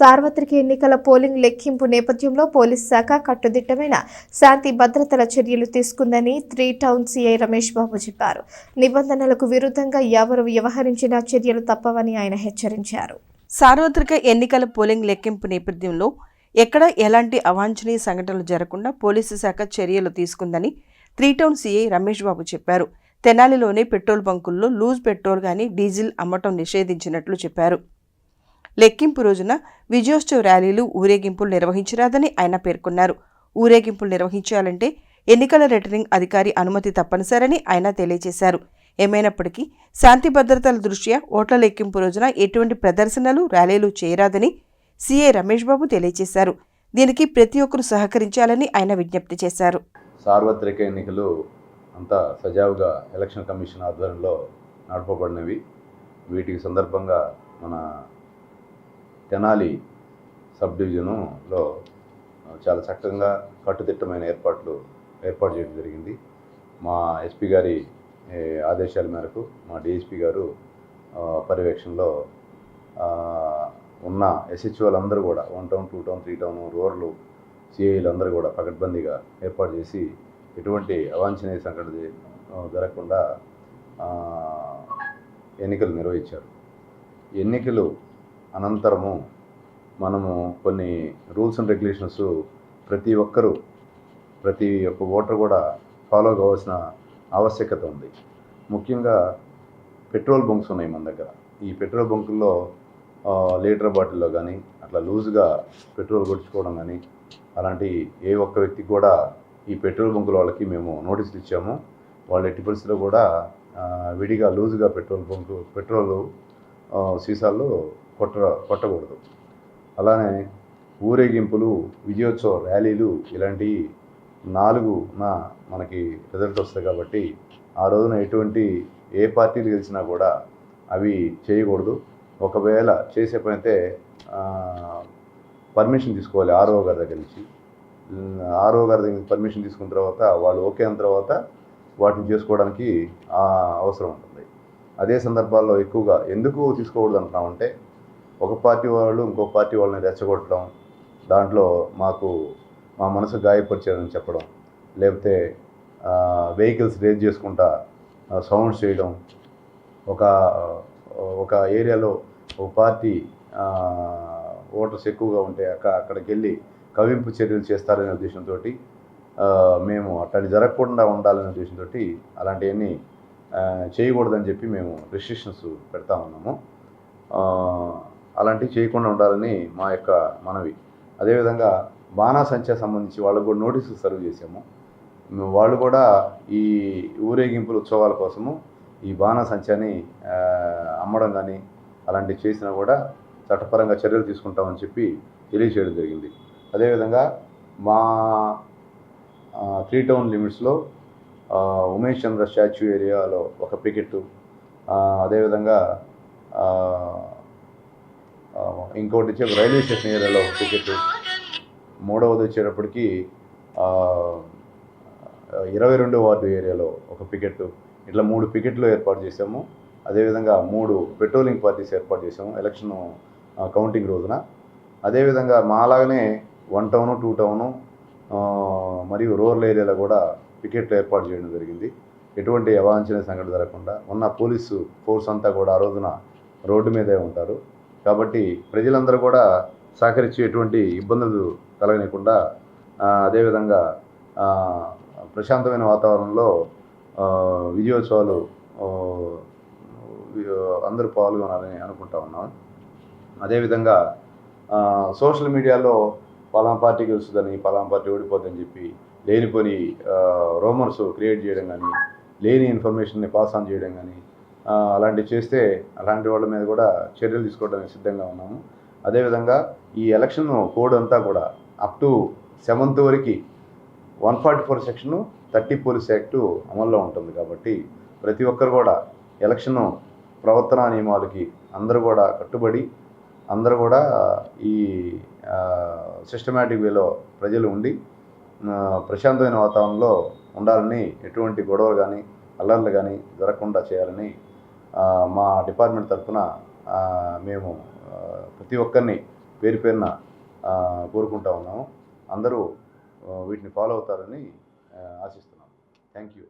సార్వత్రిక ఎన్నికల పోలింగ్ లెక్కింపు నేపథ్యంలో పోలీస్ శాఖ కట్టుదిట్టమైన శాంతి భద్రతల చర్యలు తీసుకుందని 3 టౌన్ సీఐ రమేష్ బాబు చెప్పారు. నిబంధనలకు విరుద్ధంగా ఎవరు వ్యవహరించినా చర్యలు తప్పవని ఆయన హెచ్చరించారు. సార్వత్రిక ఎన్నికల పోలింగ్ లెక్కింపు నేపథ్యంలో ఎక్కడ ఎలాంటి అవాంఛనీయ సంఘటనలు జరగకుండా పోలీసు శాఖ చర్యలు తీసుకుందని 3 టౌన్ సీఐ రమేష్ బాబు చెప్పారు. తెనాలిలోని పెట్రోల్ బంకుల్లో లూజ్ పెట్రోల్ గానీ డీజిల్ అమ్మటం నిషేధించినట్లు చెప్పారు. లెక్కింపు రోజున విజయోత్సవ ర్యాలీలు, ఊరేగింపులు నిర్వహించరాదని ఆయన పేర్కొన్నారు. ఊరేగింపులు నిర్వహించాలంటే ఎన్నికల రిటర్నింగ్ అధికారి అనుమతి తప్పనిసరని ఆయన తెలియజేశారు. ఏమైనప్పటికీ శాంతి భద్రతల దృష్ట్యా ఓట్ల లెక్కింపు రోజున ఎటువంటి ప్రదర్శనలు, ర్యాలీలు చేయరాదని సీఐ రమేష్ బాబు తెలియజేశారు. దీనికి ప్రతి ఒక్కరూ సహకరించాలని ఆయన విజ్ఞప్తి చేశారు. సార్వత్రిక ఎన్నికలు అంతా సజావుగా ఎలక్షన్ కమిషన్ ఆధ్వర్యంలో నడపబడినవి. వీటికి సందర్భంగా మన తెనాలి సబ్ డివిజనులో చాలా చక్కగా కట్టుదిట్టమైన ఏర్పాటు చేయడం జరిగింది. మా ఎస్పీ గారి ఆదేశాల మేరకు మా డిఎస్పీ గారు పర్యవేక్షణలో ఉన్న ఎస్హెచ్ఓలు అందరూ కూడా 1 టౌన్, 2 టౌన్, 3 టౌన్, రూరల్ సిఐలు అందరూ కూడా పకడ్బందీగా ఏర్పాటు చేసి ఎటువంటి అవాంఛనీయ సంఘటన జరగకుండా ఎన్నికలు నిర్వహించారు. ఎన్నికలు అనంతరము మనము కొన్ని రూల్స్ అండ్ రెగ్యులేషన్స్ ప్రతి ఒక్క ఓటర్ కూడా ఫాలో కావాల్సిన ఆవశ్యకత ఉంది. ముఖ్యంగా పెట్రోల్ బంక్స్ ఉన్నాయి మన దగ్గర. ఈ పెట్రోల్ బంకుల్లో లీటర్ బాటిల్లో కానీ అట్లా లూజ్గా పెట్రోల్ కొట్టించుకోవడం కానీ అలాంటి ఏ ఒక్క వ్యక్తికి కూడా ఈ పెట్రోల్ బంకుల వాళ్ళకి మేము నోటీసులు ఇచ్చాము. వాళ్ళు ఎట్టి పరిస్థితిలో కూడా విడిగా లూజ్గా పెట్రోల్ సీసాల్లో కొట్టకూడదు. అలానే ఊరేగింపులు, విజయోత్సవ ర్యాలీలు ఇలాంటివి 4న మనకి రిజల్ట్ వస్తాయి కాబట్టి ఆ రోజున ఎటువంటి ఏ పార్టీలు గెలిచినా కూడా అవి చేయకూడదు. ఒకవేళ చేసే పనైతే పర్మిషన్ తీసుకోవాలి ఆర్ఓ గారి దగ్గర నుంచి. ఆర్ఓ గారి దగ్గర పర్మిషన్ తీసుకున్న తర్వాత వాళ్ళు ఓకే అయిన తర్వాత వాటిని చేసుకోవడానికి అవసరం ఉంటుంది. అదే సందర్భాల్లో ఎక్కువగా ఎందుకు తీసుకోకూడదు అంటున్నామంటే, ఒక పార్టీ వాళ్ళు ఇంకో పార్టీ వాళ్ళని రెచ్చగొట్టడం, దాంట్లో మా మనసు గాయపరిచారని చెప్పడం, లేకపోతే వెహికల్స్ రేజ్ చేసుకుంటా సౌండ్స్ చేయడం, ఒక ఏరియాలో ఒక పార్టీ ఓటర్స్ ఎక్కువగా ఉంటే అక్కడికి వెళ్ళి కవింపు చర్యలు చేస్తారనే ఉద్దేశంతో మేము అట్లాంటి జరగకుండా ఉండాలనే ఉద్దేశంతో అలాంటివన్నీ చేయకూడదని చెప్పి మేము రిస్ట్రిక్షన్స్ పెడతా ఉన్నాము. అలాంటివి చేయకుండా ఉండాలని మా యొక్క మనవి. అదేవిధంగా బాణాసంచా సంబంధించి వాళ్ళకు కూడా నోటీసులు సర్వ్ చేసాము. వాళ్ళు కూడా ఈ ఊరేగింపుల ఉత్సవాల కోసము ఈ బాణాసంచాని అమ్మడం కానీ అలాంటివి చేసినా కూడా చట్టపరంగా చర్యలు తీసుకుంటామని చెప్పి తెలియజేయడం జరిగింది. అదేవిధంగా మా 3 టౌన్ లిమిట్స్లో ఉమేష్ చంద్ర స్టాచ్యూ ఏరియాలో ఒక పికెట్, అదేవిధంగా ఇంకోటి వచ్చే రైల్వే స్టేషన్ ఏరియాలో ఒక పికెట్, మూడవది వచ్చేటప్పటికి 22వ వార్డు ఏరియాలో ఒక పికెట్, ఇట్లా 3 పికెట్లు ఏర్పాటు చేసాము. అదేవిధంగా 3 పెట్రోలింగ్ పార్టీస్ ఏర్పాటు చేసాము ఎలక్షన్ కౌంటింగ్ రోజున. అదేవిధంగా మాలాగానే 1 టౌను, 2 టౌను మరియు రూరల్ ఏరియాలో కూడా పికెట్లు ఏర్పాటు చేయడం జరిగింది. ఎటువంటి అవాంఛనీయ సంఘటన జరగకుండా ఉన్న పోలీసు ఫోర్స్ అంతా కూడా ఆ రోజున రోడ్డు మీదే ఉంటారు కాబట్టి ప్రజలందరూ కూడా సహకరించి ఎటువంటి ఇబ్బందులు కలగనీయకుండా అదేవిధంగా ప్రశాంతమైన వాతావరణంలో విజయోత్సవాలు అందరూ పాల్గొనాలని అనుకుంటా ఉన్నాం. అదేవిధంగా సోషల్ మీడియాలో పలానా పార్టీ గెలుస్తుందని, పలానా పార్టీ ఓడిపోద్దని చెప్పి లేనిపోని రూమర్స్ క్రియేట్ చేయడం కానీ, లేని ఇన్ఫర్మేషన్ని పాస్ ఆన్ చేయడం కానీ అలాంటివి చేస్తే అలాంటి వాళ్ళ మీద కూడా చర్యలు తీసుకోవడానికి సిద్ధంగా ఉన్నాము. అదేవిధంగా ఈ ఎలక్షన్ కోడ్ అంతా కూడా అప్ టు 7th వరకు 144 సెక్షన్ 30 పోలీస్ యాక్టు అమల్లో ఉంటుంది కాబట్టి ప్రతి ఒక్కరు కూడా ఎలక్షన్ ప్రవర్తనా నియమాలకి అందరూ కూడా కట్టుబడి అందరూ కూడా ఈ సిస్టమేటిక్ వేలో ప్రజలు ఉండి ప్రశాంతమైన వాతావరణంలో ఉండాలని, ఎటువంటి గొడవలు కానీ అల్లర్లు కానీ జరగకుండా చేయాలని మా డిపార్ట్మెంట్ తరఫున మేము ప్రతి ఒక్కరిని పేరు పేరున కోరుకుంటా ఉన్నాము. అందరూ వీటిని ఫాలో అవుతారని ఆశిస్తున్నాం. Thank you.